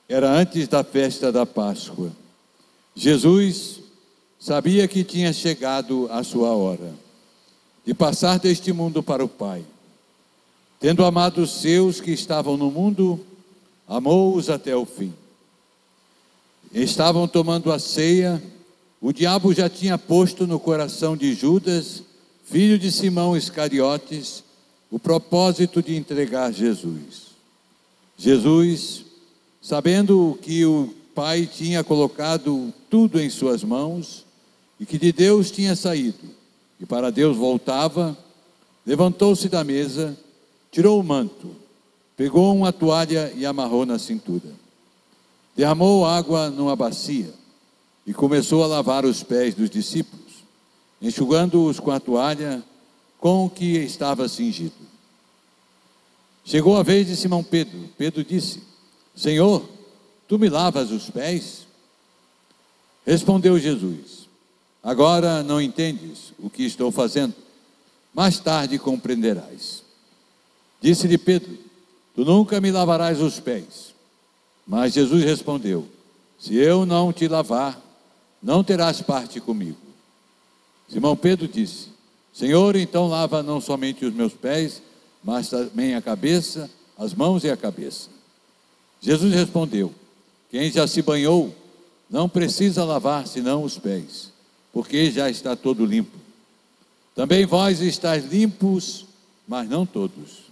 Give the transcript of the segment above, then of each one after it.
Era antes da festa da Páscoa. Jesus sabia que tinha chegado a sua hora de passar deste mundo para o Pai. Tendo amado os seus que estavam no mundo, amou-os até o fim. Estavam tomando a ceia. O diabo já tinha posto no coração de Judas, filho de Simão Iscariotes, o propósito de entregar Jesus. Jesus, sabendo que o Pai tinha colocado tudo em suas mãos e que de Deus tinha saído e para Deus voltava, levantou-se da mesa, tirou o manto, pegou uma toalha e amarrou na cintura. Derramou água numa bacia e começou a lavar os pés dos discípulos, enxugando-os com a toalha com que estava cingido. Chegou a vez de Simão Pedro. Pedro disse: Senhor, tu me lavas os pés? Respondeu Jesus: agora não entendes o que estou fazendo, mais tarde compreenderás. Disse-lhe Pedro: tu nunca me lavarás os pés. Mas Jesus respondeu: se eu não te lavar, não terás parte comigo. Simão Pedro disse: Senhor, então lava não somente os meus pés, mas também a cabeça, as mãos e a cabeça. Jesus respondeu: quem já se banhou não precisa lavar senão os pés, porque já está todo limpo. Também vós estáis limpos, mas não todos.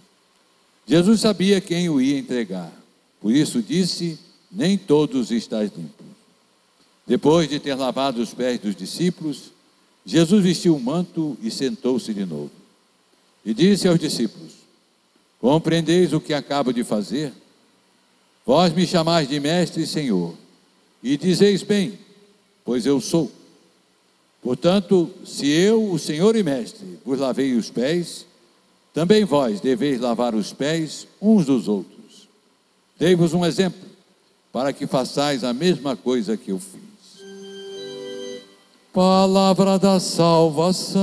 Jesus sabia quem o ia entregar, por isso disse: nem todos estáis limpos. Depois de ter lavado os pés dos discípulos, Jesus vestiu o manto e sentou-se de novo. E disse aos discípulos: compreendeis o que acabo de fazer? Vós me chamais de mestre e Senhor, e dizeis bem, pois eu sou. Portanto, se eu, o Senhor e mestre, vos lavei os pés, também vós deveis lavar os pés uns dos outros. Dei-vos um exemplo, para que façais a mesma coisa que eu fiz. Palavra da salvação.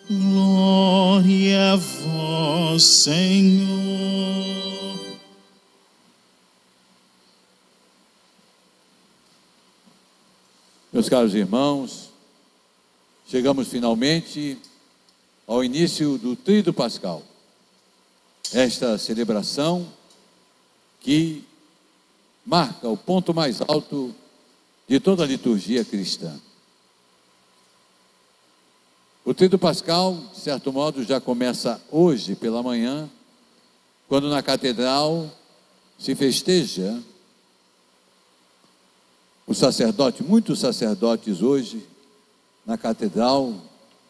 Glória a vós, Senhor. Meus caros irmãos, chegamos finalmente ao início do Tríduo Pascal. Esta celebração que marca o ponto mais alto de toda a liturgia cristã. O Tríduo Pascal, de certo modo, já começa hoje pela manhã, quando na catedral se festeja o sacerdote. Muitos sacerdotes hoje na catedral,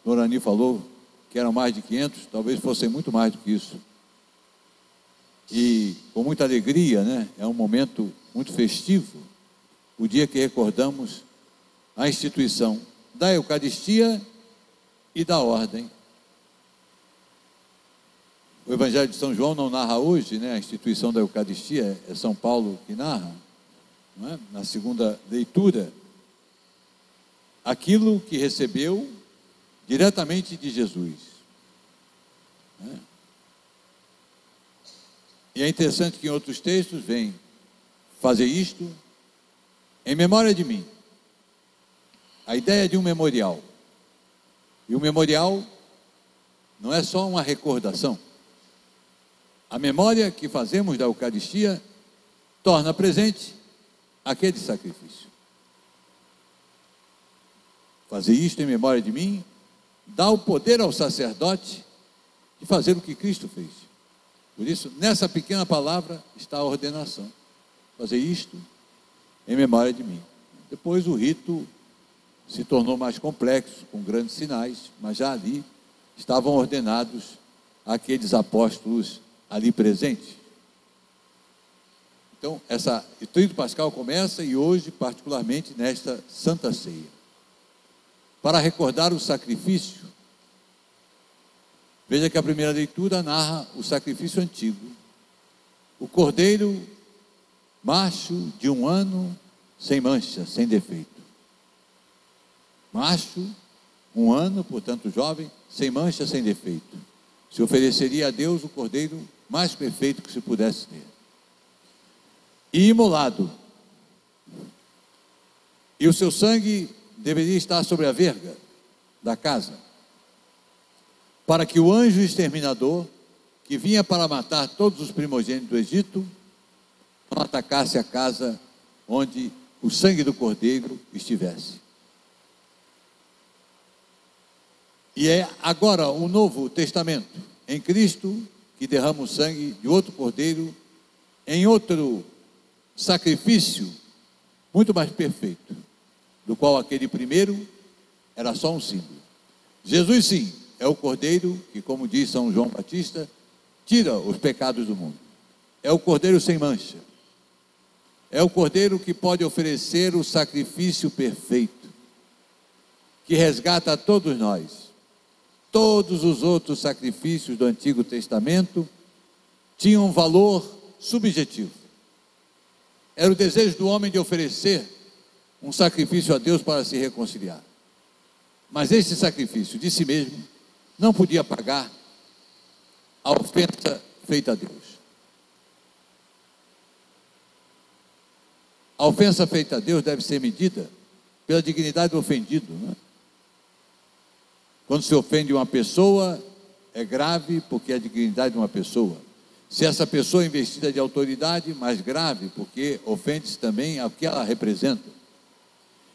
Norani falou que eram mais de 500, talvez fossem muito mais do que isso. E com muita alegria, né? É um momento muito festivo, o dia que recordamos a instituição da Eucaristia e da ordem. O Evangelho de São João não narra hoje, né, a instituição da Eucaristia, é São Paulo que narra, não é? Na segunda leitura, aquilo que recebeu diretamente de Jesus. Né? E é interessante que em outros textos vem fazer isto em memória de mim. A ideia de um memorial. E o memorial não é só uma recordação. A memória que fazemos da Eucaristia torna presente aquele sacrifício. Fazer isto em memória de mim dá o poder ao sacerdote de fazer o que Cristo fez. Por isso, nessa pequena palavra está a ordenação. Fazer isto em memória de mim. Depois o rito se tornou mais complexo, com grandes sinais, mas já ali estavam ordenados aqueles apóstolos ali presentes. Então, o Tríduo Pascal começa, e hoje, particularmente, nesta Santa Ceia, para recordar o sacrifício. Veja que a primeira leitura narra o sacrifício antigo. O cordeiro macho de 1 ano, sem mancha, sem defeito. Macho, 1 ano, portanto jovem, sem mancha, sem defeito. Se ofereceria a Deus o cordeiro mais perfeito que se pudesse ter. e imolado. E o seu sangue deveria estar sobre a verga da casa, para que o anjo exterminador, que vinha para matar todos os primogênitos do Egito, não atacasse a casa onde o sangue do cordeiro estivesse. E é agora o Novo Testamento, em Cristo, que derrama o sangue de outro cordeiro, em outro sacrifício, muito mais perfeito, do qual aquele primeiro era só um símbolo. Jesus, sim, é o cordeiro que, como diz São João Batista, tira os pecados do mundo. É o cordeiro sem mancha. É o cordeiro que pode oferecer o sacrifício perfeito, que resgata a todos nós. Todos os outros sacrifícios do Antigo Testamento tinham um valor subjetivo. Era o desejo do homem de oferecer um sacrifício a Deus para se reconciliar. Mas esse sacrifício de si mesmo não podia pagar a ofensa feita a Deus. A ofensa feita a Deus deve ser medida pela dignidade do ofendido, não é? Quando se ofende uma pessoa, é grave porque é a dignidade de uma pessoa. Se essa pessoa é investida de autoridade, mais grave, porque ofende-se também ao que ela representa.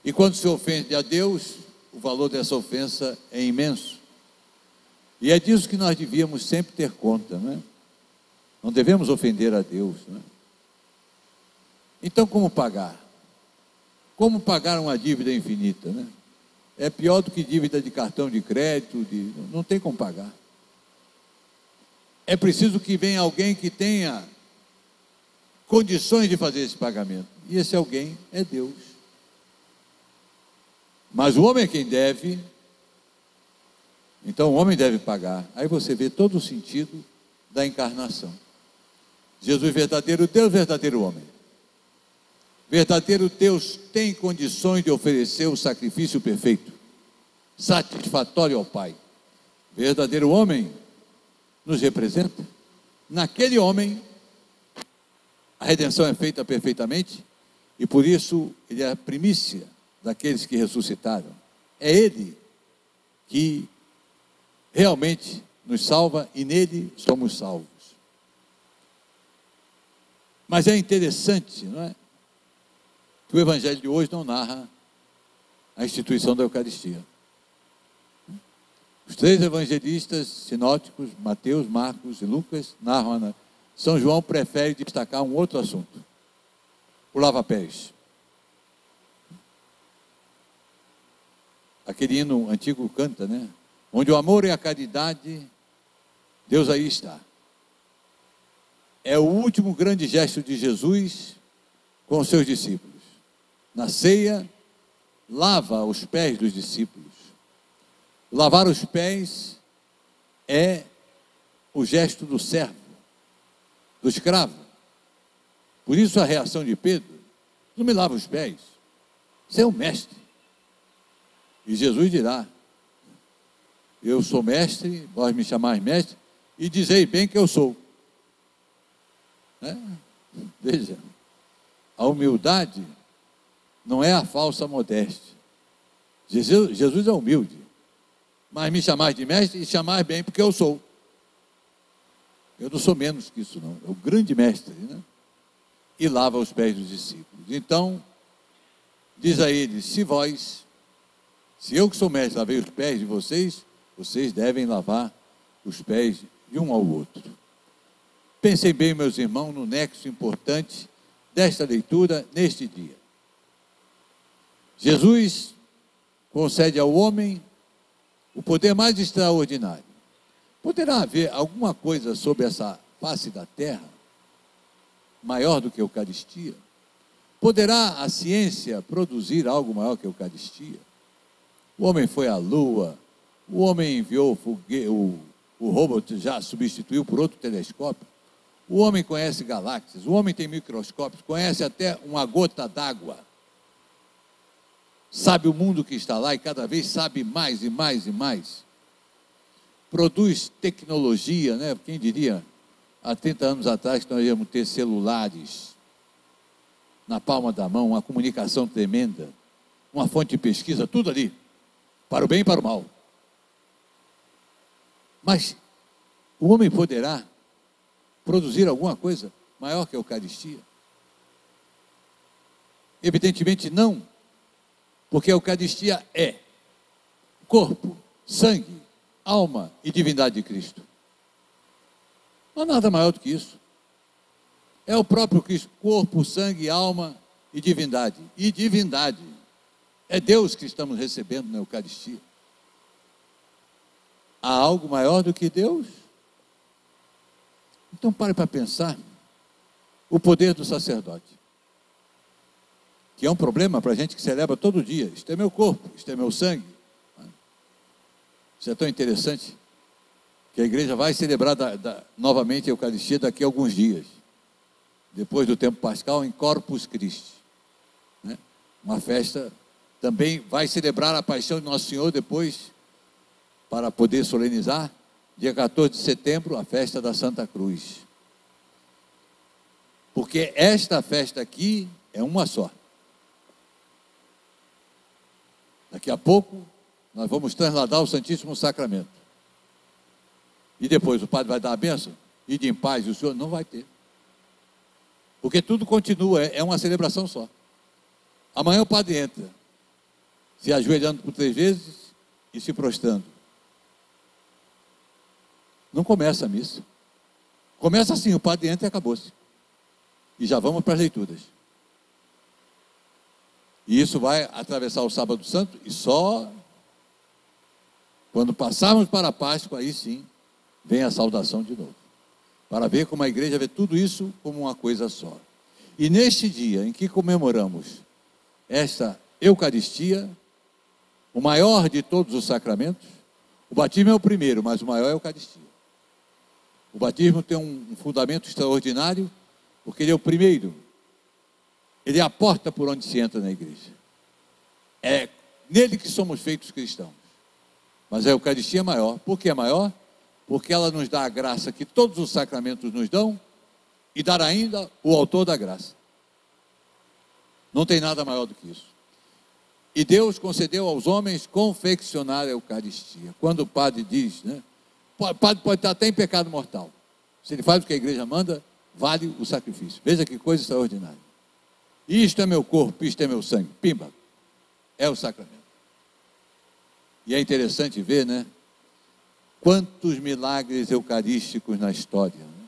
E quando se ofende a Deus, o valor dessa ofensa é imenso. E é disso que nós devíamos sempre ter conta, não é? Não devemos ofender a Deus, não é? Então, como pagar? Como pagar uma dívida infinita, né? É pior do que dívida de cartão de crédito, não tem como pagar. É preciso que venha alguém que tenha condições de fazer esse pagamento. E esse alguém é Deus. Mas o homem é quem deve, então o homem deve pagar. Aí você vê todo o sentido da encarnação. Jesus verdadeiro Deus, verdadeiro homem. Verdadeiro Deus tem condições de oferecer o sacrifício perfeito, satisfatório ao Pai. Verdadeiro homem nos representa. Naquele homem, a redenção é feita perfeitamente e por isso ele é a primícia daqueles que ressuscitaram. É ele que realmente nos salva e nele somos salvos. Mas é interessante, não é? Que o Evangelho de hoje não narra a instituição da Eucaristia. Os três evangelistas sinóticos, Mateus, Marcos e Lucas, narram. São João prefere destacar um outro assunto: o lava-pés. Aquele hino antigo canta, né? Onde o amor e a caridade, Deus aí está. É o último grande gesto de Jesus com os seus discípulos. Na ceia, lava os pés dos discípulos. Lavar os pés é o gesto do servo, do escravo. Por isso a reação de Pedro: não me lava os pés, você é o mestre. E Jesus dirá: eu sou mestre, vós me chamais mestre, e dizei bem que eu sou. Veja, a humildade não é a falsa modéstia. Jesus é humilde, mas me chamais de mestre e chamais bem porque eu sou. Eu não sou menos que isso não, é o grande mestre, né? E lava os pés dos discípulos. Então, diz a eles: se eu que sou mestre lavei os pés de vocês, vocês devem lavar os pés de um ao outro. Pensem bem, meus irmãos, no nexo importante desta leitura neste dia. Jesus concede ao homem o poder mais extraordinário. Poderá haver alguma coisa sobre essa face da terra maior do que a Eucaristia? Poderá a ciência produzir algo maior que a Eucaristia? O homem foi à Lua, o homem enviou o robô já substituiu por outro telescópio. O homem conhece galáxias, o homem tem microscópios, conhece até uma gota d'água. Sabe o mundo que está lá e cada vez sabe mais e mais e mais. Produz tecnologia, né? Quem diria, há 30 anos atrás que nós íamos ter celulares. na palma da mão, uma comunicação tremenda, uma fonte de pesquisa, tudo ali, para o bem e para o mal. Mas o homem poderá produzir alguma coisa maior que a Eucaristia? Evidentemente não, porque a Eucaristia é corpo, sangue, alma e divindade de Cristo. Não há nada maior do que isso. É o próprio Cristo, corpo, sangue, alma e divindade. E divindade. É Deus que estamos recebendo na Eucaristia. Há algo maior do que Deus? Então pare para pensar o poder do sacerdote, que é um problema para a gente que celebra todo dia. Isto é meu corpo, isto é meu sangue. Isso é tão interessante que a igreja vai celebrar novamente a Eucaristia daqui a alguns dias, depois do tempo pascal, em Corpus Christi, né? Uma festa, também vai celebrar a paixão de Nosso Senhor depois, para poder solenizar, dia 14 de setembro, a festa da Santa Cruz. Porque esta festa aqui é uma só. Daqui a pouco, nós vamos trasladar o Santíssimo Sacramento. E depois o padre vai dar a bênção, ide em paz, e o senhor não vai ter. Porque tudo continua, é uma celebração só. Amanhã o padre entra, se ajoelhando por 3 vezes e se prostrando. Não começa a missa. Começa assim, o padre entra e acabou-se. E já vamos para as leituras. E isso vai atravessar o Sábado Santo, e só quando passarmos para a Páscoa, aí sim, vem a saudação de novo. Para ver como a igreja vê tudo isso como uma coisa só. E neste dia em que comemoramos esta Eucaristia, o maior de todos os sacramentos, o batismo é o primeiro, mas o maior é a Eucaristia. O batismo tem um fundamento extraordinário, porque ele é o primeiro. Ele é a porta por onde se entra na igreja. É nele que somos feitos cristãos. Mas a Eucaristia é maior. Por que é maior? Porque ela nos dá a graça que todos os sacramentos nos dão e dar ainda o autor da graça. Não tem nada maior do que isso. E Deus concedeu aos homens confeccionar a Eucaristia. Quando o padre diz, né? O padre pode estar até em pecado mortal. Se ele faz o que a igreja manda, vale o sacrifício. Veja que coisa extraordinária. Isto é meu corpo, isto é meu sangue. Pimba. É o sacramento. E é interessante ver, né? Quantos milagres eucarísticos na história, né?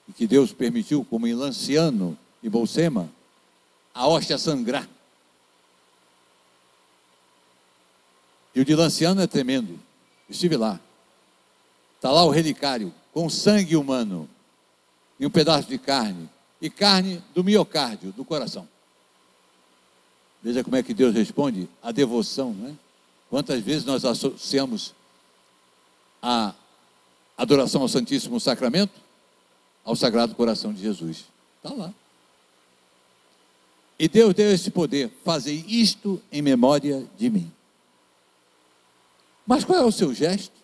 E que Deus permitiu, como em Lanciano e Bolsema, a hóstia sangrar. E o de Lanciano é tremendo. Estive lá. Está lá o relicário, com sangue humano, e um pedaço de carne, e carne do miocárdio, do coração. Veja como é que Deus responde à devoção, né? Quantas vezes nós associamos a adoração ao Santíssimo Sacramento ao Sagrado Coração de Jesus. Está lá. E Deus deu esse poder, fazer isto em memória de mim. Mas qual é o seu gesto?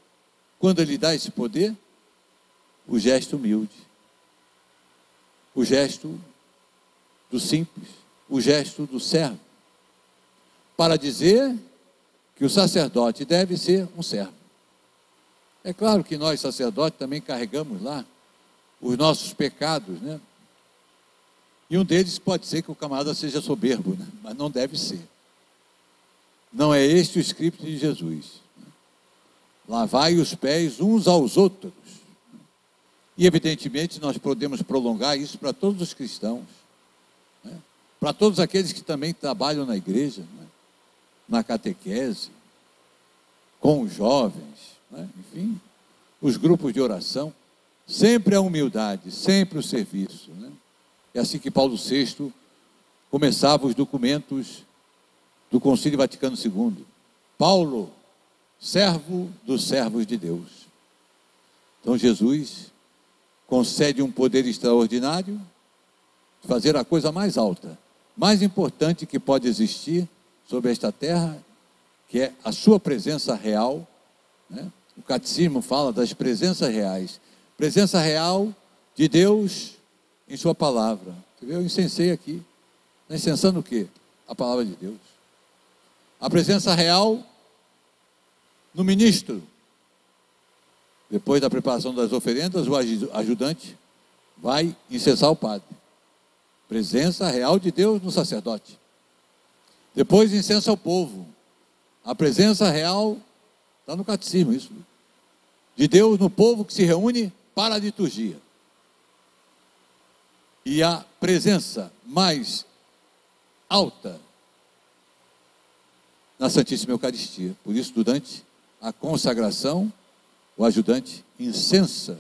Quando Ele dá esse poder? O gesto humilde. O gesto do simples. O gesto do servo. Para dizer que o sacerdote deve ser um servo. É claro que nós, sacerdotes, também carregamos lá os nossos pecados, né? E um deles pode ser que o camarada seja soberbo, né? Mas não deve ser. Não é este o script de Jesus. Lavai os pés uns aos outros. E evidentemente nós podemos prolongar isso para todos os cristãos, né? Para todos aqueles que também trabalham na igreja, né? Na catequese, com os jovens, né? Enfim, os grupos de oração. Sempre a humildade, sempre o serviço, né? É assim que Paulo VI começava os documentos do Concílio Vaticano II. Paulo, servo dos servos de Deus. Então Jesus concede um poder extraordinário de fazer a coisa mais alta, mais importante que pode existir sobre esta terra, que é a sua presença real, né? O catecismo fala das presenças reais. Presença real de Deus em sua palavra. Eu incensei aqui. Está incensando o quê? A palavra de Deus. A presença real no ministro. Depois da preparação das oferendas, o ajudante vai incensar o padre. Presença real de Deus no sacerdote. Depois incensa o povo. A presença real está no catecismo, isso. De Deus no povo que se reúne para a liturgia. E a presença mais alta na Santíssima Eucaristia. Por isso, durante a consagração, o ajudante incensa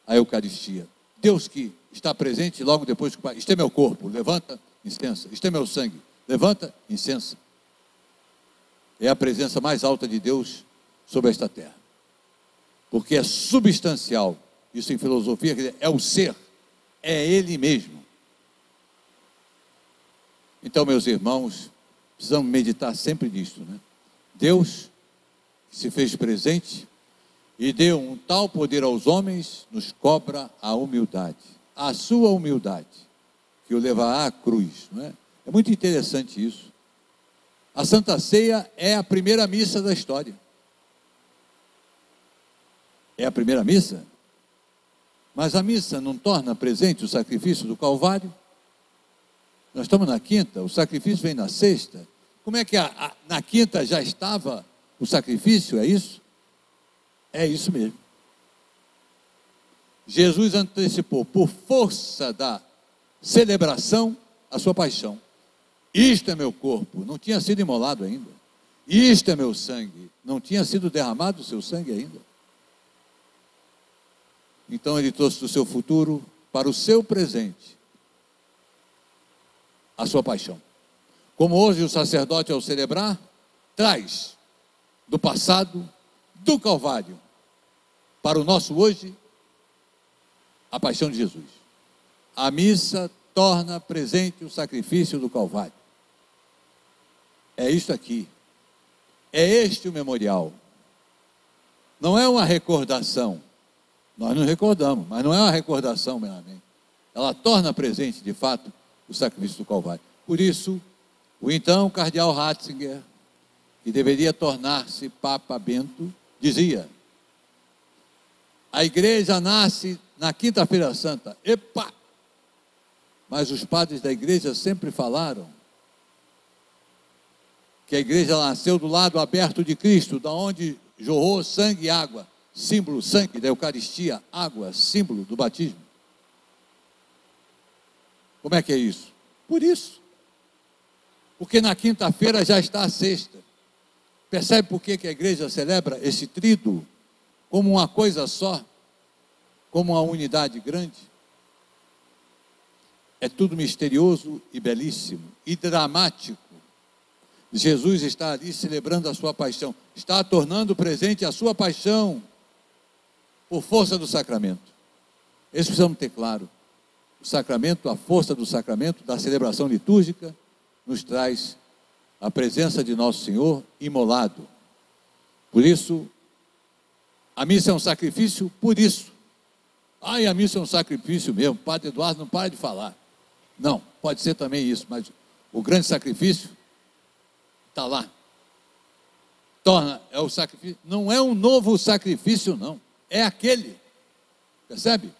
a Eucaristia. Deus que está presente logo depois que o Pai, isto é meu corpo, levanta, incensa. Isto é meu sangue, levanta, incensa. É a presença mais alta de Deus sobre esta terra. Porque é substancial. Isso em filosofia quer dizer, é o ser, é Ele mesmo. Então, meus irmãos, precisamos meditar sempre nisto, né? Deus que se fez presente e deu um tal poder aos homens, nos cobra a humildade, a sua humildade, que o levará à cruz, não é? É muito interessante isso. A Santa Ceia é a primeira missa da história. É a primeira missa? Mas a missa não torna presente o sacrifício do Calvário? Nós estamos na quinta, o sacrifício vem na sexta. Como é que na quinta já estava o sacrifício? É isso? É isso mesmo. Jesus antecipou, por força da celebração, a sua paixão. Isto é meu corpo, não tinha sido imolado ainda. Isto é meu sangue, não tinha sido derramado o seu sangue ainda. Então ele trouxe do seu futuro para o seu presente a sua paixão. Como hoje o sacerdote, ao celebrar, traz do passado, do Calvário, para o nosso hoje, a paixão de Jesus. A missa torna presente o sacrifício do Calvário. É isto aqui. É este o memorial. Não é uma recordação. Nós não recordamos, mas não é uma recordação meramente. Ela torna presente, de fato, o sacrifício do Calvário. Por isso, o então cardeal Ratzinger, que deveria tornar-se Papa Bento, dizia: a igreja nasce na quinta-feira santa. Epa! Mas os padres da igreja sempre falaram que a igreja nasceu do lado aberto de Cristo, da onde jorrou sangue e água, símbolo, sangue da Eucaristia, água, símbolo do batismo. Como é que é isso? Por isso. Porque na quinta-feira já está a sexta. Percebe por que a igreja celebra esse tríduo como uma coisa só, como uma unidade grande? É tudo misterioso e belíssimo e dramático. Jesus está ali celebrando a sua paixão, está tornando presente a sua paixão por força do sacramento. Isso precisamos ter claro. O sacramento, a força do sacramento, da celebração litúrgica, nos traz a presença de Nosso Senhor imolado. Por isso, a missa é um sacrifício por isso. A missa é um sacrifício mesmo, o Padre Eduardo não para de falar. Não, pode ser também isso, mas o grande sacrifício está lá. É o sacrifício, não é um novo sacrifício, não. É aquele, percebe?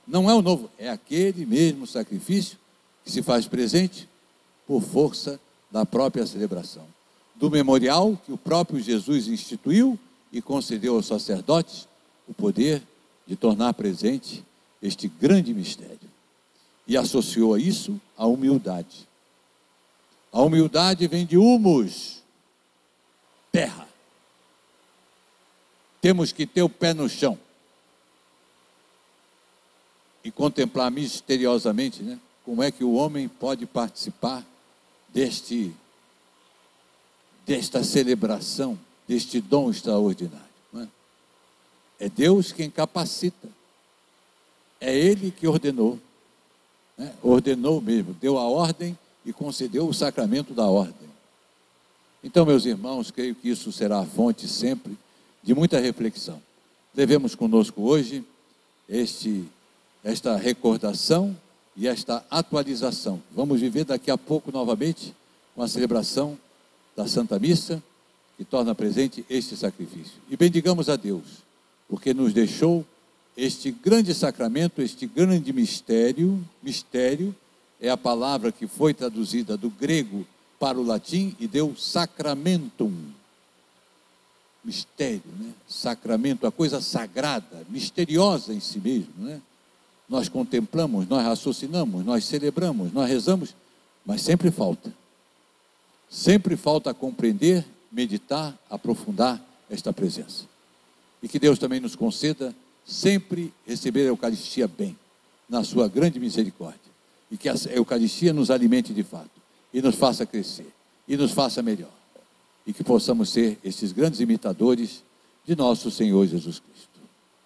Não é o novo, é aquele mesmo sacrifício que se faz presente por força da própria celebração. Do memorial que o próprio Jesus instituiu e concedeu aos sacerdotes o poder de tornar presente este grande mistério. E associou a isso a humildade. A humildade vem de humus, terra. Temos que ter o pé no chão e contemplar misteriosamente, né, como é que o homem pode participar desta celebração, deste dom extraordinário. Não é? É Deus quem capacita. É Ele que ordenou. Né? Ordenou mesmo, deu a ordem e concedeu o sacramento da ordem. Então, meus irmãos, creio que isso será a fonte sempre de muita reflexão. Levemos conosco hoje esta recordação e esta atualização. Vamos viver daqui a pouco novamente com a celebração da Santa Missa, que torna presente este sacrifício. E bendigamos a Deus, porque nos deixou este grande sacramento, este grande mistério. Mistério é a palavra que foi traduzida do grego para o latim e deu sacramentum. Mistério, né? Sacramento, a coisa sagrada, misteriosa em si mesmo, né? Nós contemplamos, nós raciocinamos, nós celebramos, nós rezamos, mas sempre falta compreender, meditar, aprofundar esta presença. E que Deus também nos conceda sempre receber a Eucaristia bem, na sua grande misericórdia, e que a Eucaristia nos alimente de fato, e nos faça crescer, e nos faça melhor, e que possamos ser esses grandes imitadores de nosso Senhor Jesus Cristo.